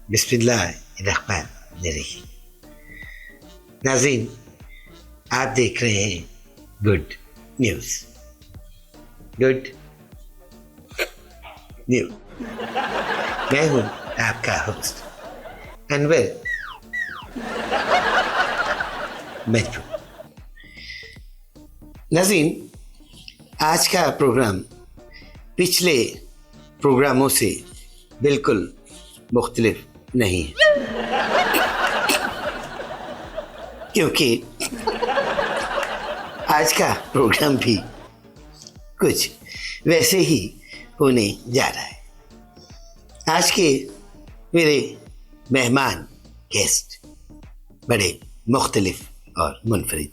बिस्मिल्लाहिर्रहमानिर्रहीम। नाज़रीन, आप देख रहे हैं गुड न्यूज़। Good news. मैं हूं आपका होस्ट अनवर मजबूर। नाज़रीन, आज का प्रोग्राम पिछले प्रोग्रामों से बिल्कुल मुख्तलिफ नहीं है, क्योंकि आज का प्रोग्राम भी कुछ वैसे ही होने जा रहा है। आज के मेरे मेहमान गेस्ट बड़े मुख्तलिफ और मुनफरिद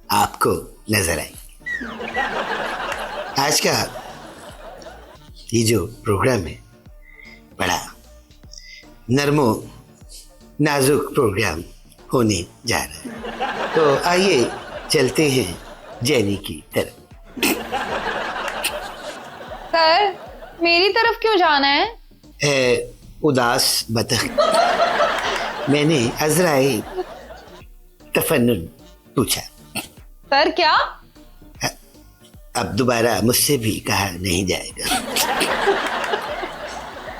आपको नजर आएंगे। आज का ये जो प्रोग्राम है बड़ा नरमो नाजुक प्रोग्राम होने जा रहा है। तो आइए चलते हैं जैनी की तरफ। सर, मेरी तरफ क्यों जाना है? उदास बतख, मैंने अजराए तफन्नुन पूछा। सर क्या? अब दोबारा मुझसे भी कहा नहीं जाएगा।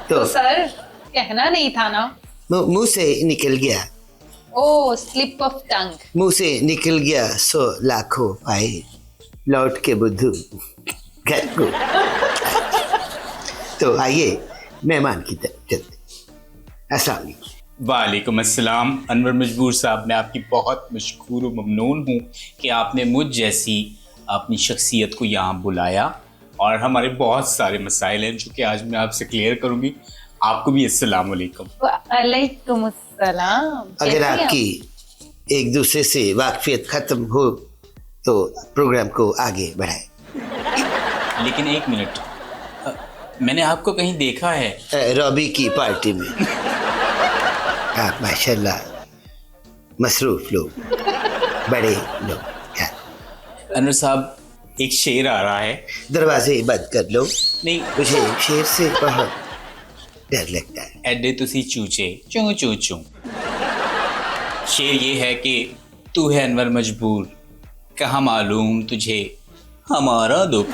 तो सर कहना नहीं था ना? मुंह से निकल गया। ओह, स्लिप ऑफ टंग। मुंह से निकल गया सो लाखों पाए, लौट के बुद्धू घर को। तो आइए मेहमान की तरफ चलते। अस्सलाम वालेकुम। वालेकुम अस्सलाम। अनवर मजबूर साहब, मैं आपकी बहुत मशकूर व ममनून हूँ कि आपने मुझ जैसी अपनी शख्सियत को यहाँ बुलाया, और हमारे बहुत सारे मसाइल हैं जो कि आज मैं आपसे क्लियर करूँगी। आपको भी अस्सलाम वालेकुम। वालेकुम अस्सलाम। अगर आपकी एक दूसरे से वाकफियत खत्म हो तो प्रोग्राम को आगे बढ़ाएं। लेकिन एक मिनट, मैंने आपको कहीं देखा है। रॉबी की पार्टी में। आप माशाल्लाह मसरूफ लोग, बड़े लोग। अनवर साहब, एक शेर आ रहा है। दरवाजे बंद कर लो। नहीं, मुझे शेर से बहुत डर लगता है। एडे तुसी चूचे चू चू चू। शेर ये है कि तू है अनवर मजबूर, कहाँ मालूम तुझे हमारा दुख,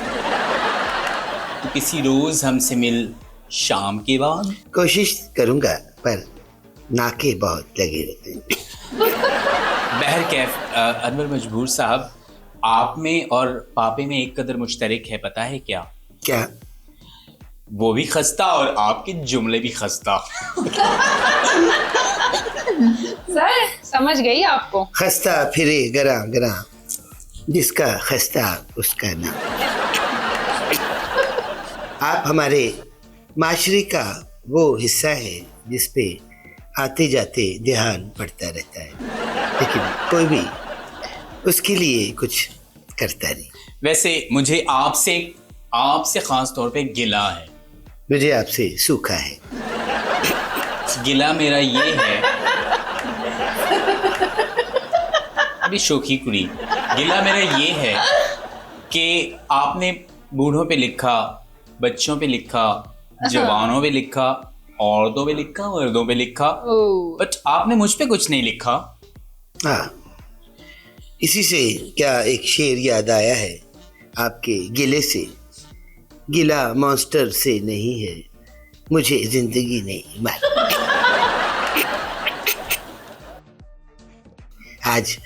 तो किसी रोज हमसे मिल शाम के बाद। कोशिश करूंगा पर नाके बहुत लगे रहते हैं। बहरकैफ अनवर मजबूर साहब, आप में और पापे में एक कदर मुश्तरक है, पता है क्या? क्या? वो भी खस्ता और आपके जुमले भी खस्ता। सर समझ गई आपको। खस्ता फिरे गरा गरा, जिसका खस्ता उसका नाम। आप हमारे माशरे का वो हिस्सा है जिस पे आते जाते ध्यान पड़ता रहता है, लेकिन कोई भी उसके लिए कुछ करता नहीं। वैसे मुझे आपसे खास तौर पे गिला है। मुझे आपसे सूखा है। गिला मेरा ये है, अभी शोखी कुड़ी, गिला मेरा ये है कि आपने बूढ़ों पे लिखा, बच्चों पे लिखा, जवानों पे लिखा, औरतों पे लिखा, मर्दों पे लिखा, बट आपने मुझ पे कुछ नहीं लिखा। हाँ, इसी से क्या एक शेर याद आया है आपके गिले से। गिला मॉन्स्टर से नहीं है, मुझे जिंदगी नहीं मालूम। आज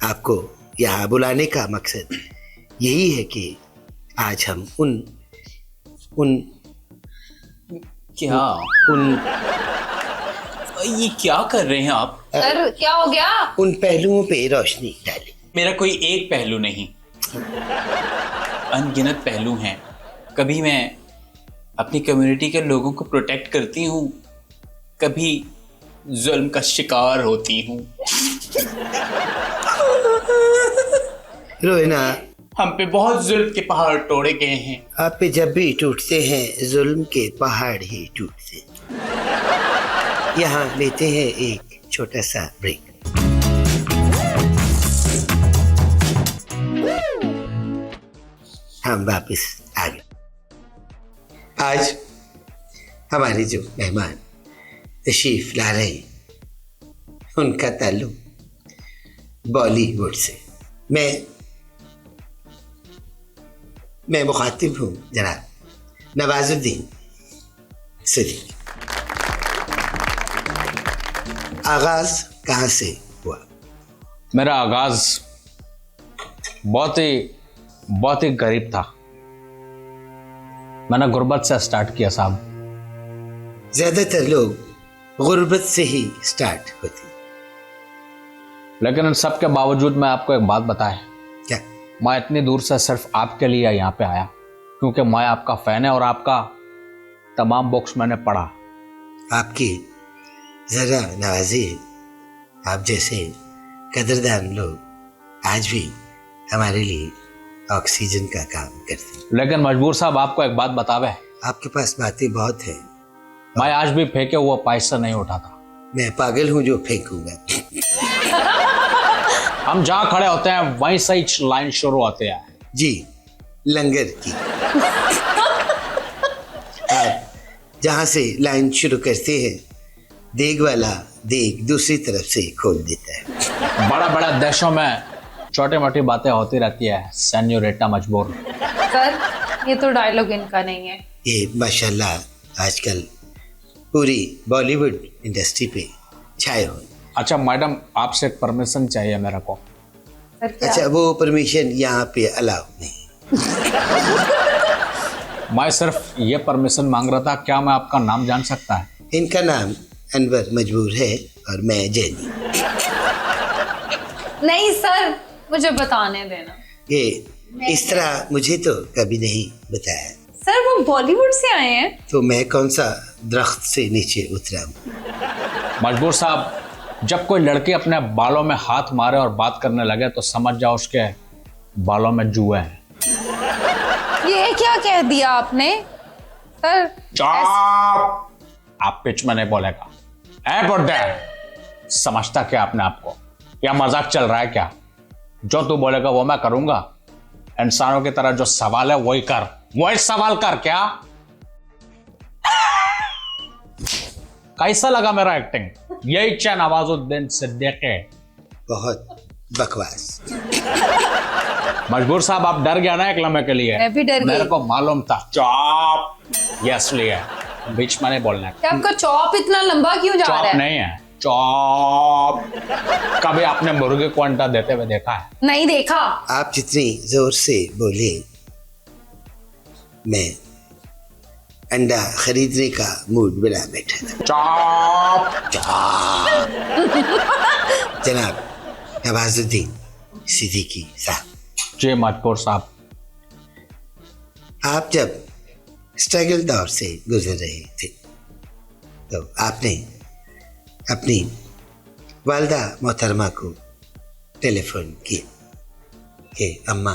आपको यहाँ बुलाने का मकसद यही है कि आज हम उन ये क्या कर रहे हैं आप? सर क्या हो गया? उन पहलुओं पे रोशनी डालें। मेरा कोई एक पहलू नहीं, अनगिनत पहलू हैं। कभी मैं अपनी कम्युनिटी के लोगों को प्रोटेक्ट करती हूँ, कभी जुल्म का शिकार होती हूँ। रोना, हम पे बहुत जुल्म के पहाड़ तोड़े गए हैं। आप पे जब भी टूटते हैं जुल्म के पहाड़ ही टूटते। यहाँ लेते हैं एक छोटा सा ब्रेक। हम वापस आ गए। आज हमारे जो मेहमान तशरीफ ला रहे हैं, उनका ताल्लुक बॉलीवुड से। मैं मुखातिब हूँ जनाब नवाजुद्दीन सिद्दीकी। आगाज कहाँ से हुआ? मेरा आगाज बहुत ही गरीब था। मैंने गुर्बत से स्टार्ट किया साहब। ज्यादातर लोग गुर्बत से ही स्टार्ट होती, लेकिन इन सब के बावजूद मैं आपको एक बात बताएं, क्या? मैं इतनी दूर से सिर्फ आपके लिए यहाँ पे आया क्योंकि मैं आपका फैन है और आपका तमाम बुक्स मैंने पढ़ा। आपकी जरा नवाजी है। आप जैसे कदरदान लोग आज भी हमारे लिए ऑक्सीजन का काम करते हैं। लेकिन मजबूर साहब आपको एक बात बतावे, आपके पास बातें बहुत हैं। मैं आज भी फेंके हुआ पैसा नहीं उठाता। मैं पागल हूँ जो फेंकूंगा। हम जहाँ खड़े होते हैं वहीं से ही लाइन शुरू होते हैं। जी, लंगर की। आप जहाँ से लाइन शुरू करते हैं, देग वाला देग दूसरी तरफ से खोल देता है। बड़ा बड़ा देशों में छोटी मोटी बातें होती रहती है सेन्योरिटा मजबूर। सर ये तो डायलॉग इनका नहीं है। ये माशाल्लाह आजकल पूरी बॉलीवुड इंडस्ट्री पे छाए हुए। अच्छा मैडम, आपसे एक परमिशन चाहिए मेरे को। सर क्या? अच्छा, वो परमिशन यहाँ पे अलाउ नहीं। मैं सिर्फ ये परमिशन मांग रहा था, क्या मैं आपका नाम जान सकता है? इनका नाम अनवर मजबूर है और मैं जैनी। नहीं सर, मुझे बताने देना। ये इस तरह मुझे तो कभी नहीं बताया। सर वो बॉलीवुड से आए हैं। तो मैं कौन सा दरख्त से नीचे उतरा हूँ? मजबूर साहब, जब कोई लड़की अपने बालों में हाथ मारे और बात करने लगे तो समझ जाओ उसके बालों में जुए हैं। ये क्या कह दिया आपने सर? चुप! आप पिच में नहीं बोलेगा। ऐ बुड्ढे, समझता क्या अपने आप को? या मजाक चल रहा है क्या? जो तू बोलेगा वो मैं करूंगा। इंसानों की तरह जो सवाल है वही कर, वही सवाल कर। क्या कैसा लगा मेरा एक्टिंग? यही चैन नवाजुद्दीन सिद्दीकी। बहुत बकवास। मजबूर साहब, आप डर गया ना एक लम्हे के लिए? मैं भी डर गई। मेरे को मालूम था। चौप! ये असली है, बीच में नहीं बोलना। क्या आपका चॉप इतना लंबा क्यों जा रहा चौप है? नहीं है, चौप। कभी आपने मुर्गे को अंडा देते हुए देखा है? नहीं देखा। आप जितनी जोर से बोले, मैं अंडा खरीदने का मूड बना बैठा था। चौप! जनाब नवाजुद्दीन सिद्दीकी साहब, जी मजबूर साहब, आप जब स्ट्रगल दौर से गुजर रहे थे तो आपने अपनी वालदा मोहतरमा को टेलीफोन किया कि अम्मा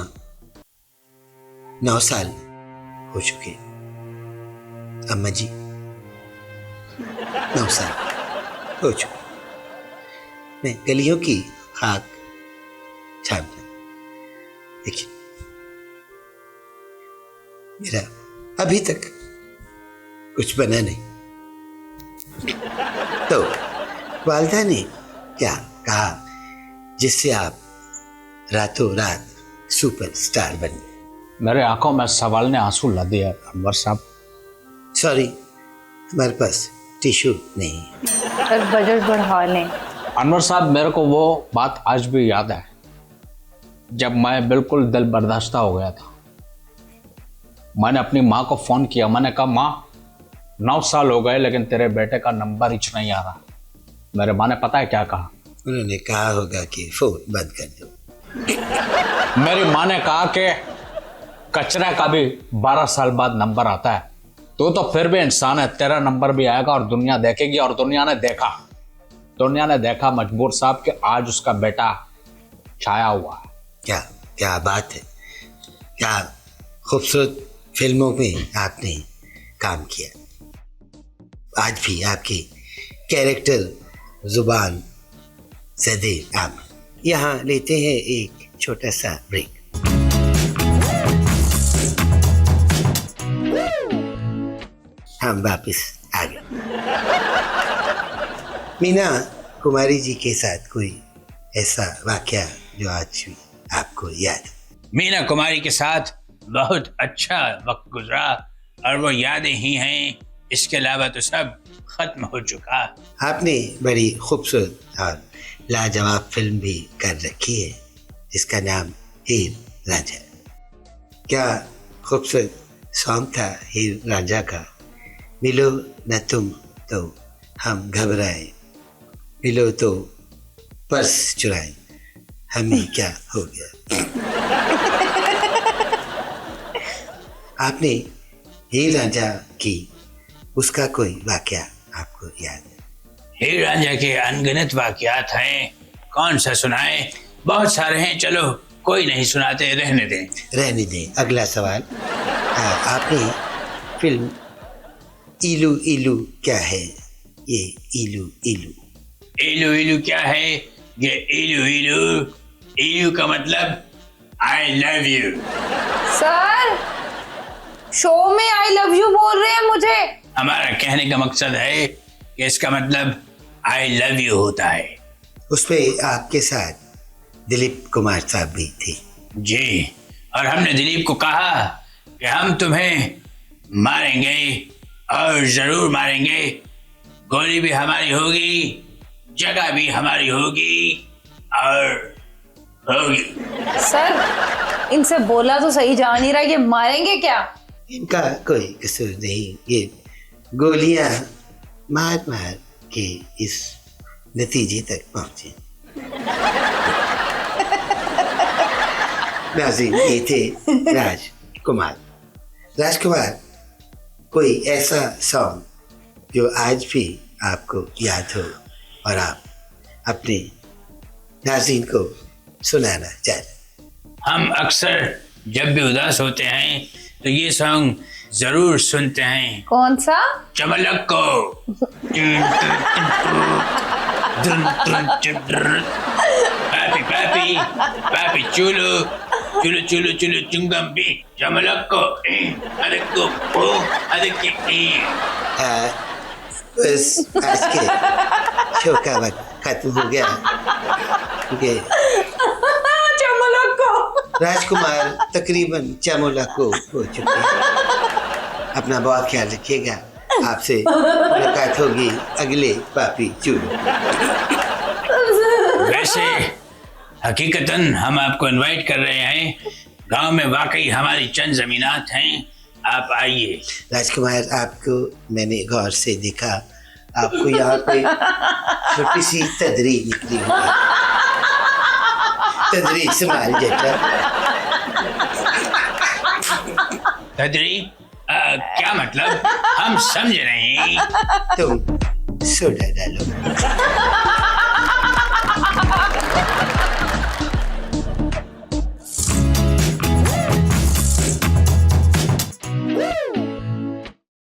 9 साल हो चुके। अम्मा जी 9 साल हो चुके। मैं गलियों की खाक छाप रहा, लेकिन मेरा अभी तक कुछ बना नहीं। तो वालदा ने क्या कहा जिससे आप रातों रात सुपरस्टार बन गए? मेरे आंखों में सवाल ने आंसू ला दिया अनवर साहब। सॉरी, हमारे पास टिश्यू नहीं है। सर बजट बढ़ा लें। अनवर साहब, मेरे को वो बात आज भी याद है जब मैं बिल्कुल दिल बर्दाश्ता हो गया था। मैंने अपनी माँ को फोन किया। मैंने कहा, माँ 9 साल हो गए लेकिन तेरे बेटे का नंबर हिच नहीं आ रहा। मेरे माँ ने पता है क्या कहा? उन्होंने कहा होगा कि फोन बंद कर दो। मेरी माँ ने कहा कि कचरे का भी 12 साल बाद नंबर आता है, तो फिर भी इंसान है, तेरा नंबर भी आएगा और दुनिया देखेगी। और दुनिया ने देखा मजबूर साहब कि आज उसका बेटा छाया हुआ है। क्या क्या बात है, क्या खूबसूरत फिल्मों में आपने काम किया। आज भी आपके कैरेक्टर जुबान ज़दे आम। यहाँ लेते हैं एक छोटा सा ब्रेक। हम वापस आ गए। मीना कुमारी जी के साथ कोई ऐसा वाकया जो आज भी आपको याद है? मीना कुमारी के साथ बहुत अच्छा वक्त गुजरा और वो यादें ही हैं, इसके अलावा तो सब खत्म हो चुका। आपने बड़ी खूबसूरत और लाजवाब फिल्म भी कर रखी है जिसका नाम हीर रांझा। क्या खूबसूरत सॉन्ग था हीर रांझा का। मिलो न तुम तो हम घबराए, मिलो तो पर्स चुराए, हमें क्या हो गया। आपने हीर रांझा की उसका कोई वाकया आपको याद है? हीर रांझा के अनगिनत वाकयात हैं, कौन सा सुनाए, बहुत सारे हैं, चलो कोई नहीं सुनाते, रहने दें। अगला सवाल। आपने फिल्म इलू इलू क्या है, ये इलू इलू इलू इलू क्या है, ये इलू इलू, इलू का मतलब I love you. Sir show में आई लव यू बोल रहे हैं मुझे। हमारा कहने का मकसद है कि इसका मतलब आई लव यू होता है। उसपे आपके साथ दिलीप कुमार साहब भी थे। जी, और हमने दिलीप को कहा कि हम तुम्हें मारेंगे और जरूर मारेंगे, गोली भी हमारी होगी, जगह भी हमारी होगी और होगी। सर इनसे बोला तो सही जा नहीं रहा, ये मारेंगे क्या? इनका कोई कसूर नहीं, ये गोलियां मार मार के इस नतीजे तक पहुंचे। नाज़रीन, ये थे राजकुमार, कोई ऐसा सॉन्ग जो आज भी आपको याद हो और आप अपने नाज़रीन को सुनाना चाहें? हम अक्सर जब भी उदास होते हैं तो ये सॉन्ग जरूर सुनते हैं। कौन सा? चमलक को। पापी पापी पापी चूलू चूलू चूलू चूलू चुंगम भी चमलक को अदक को अदक के। बस आज के शो का वक्त खत्म हो गया क्योंकि राजकुमार तकरीबन चमोलाको हो चुके हैं। अपना बहुत ख्याल रखिएगा, आपसे मुलाकात होगी अगले पापी चूलू। वैसे हकीकतन हम आपको इनवाइट कर रहे हैं, गांव में वाकई हमारी चंद जमीनात हैं, आप आइए। राजकुमार, आपको मैंने गौर से देखा, आपको यहाँ पे छोटी सी तदरी निकली हुई, तदरी संभाल जटा। तदरी क्या मतलब, हम समझ नहीं। तुम सोडा डालो।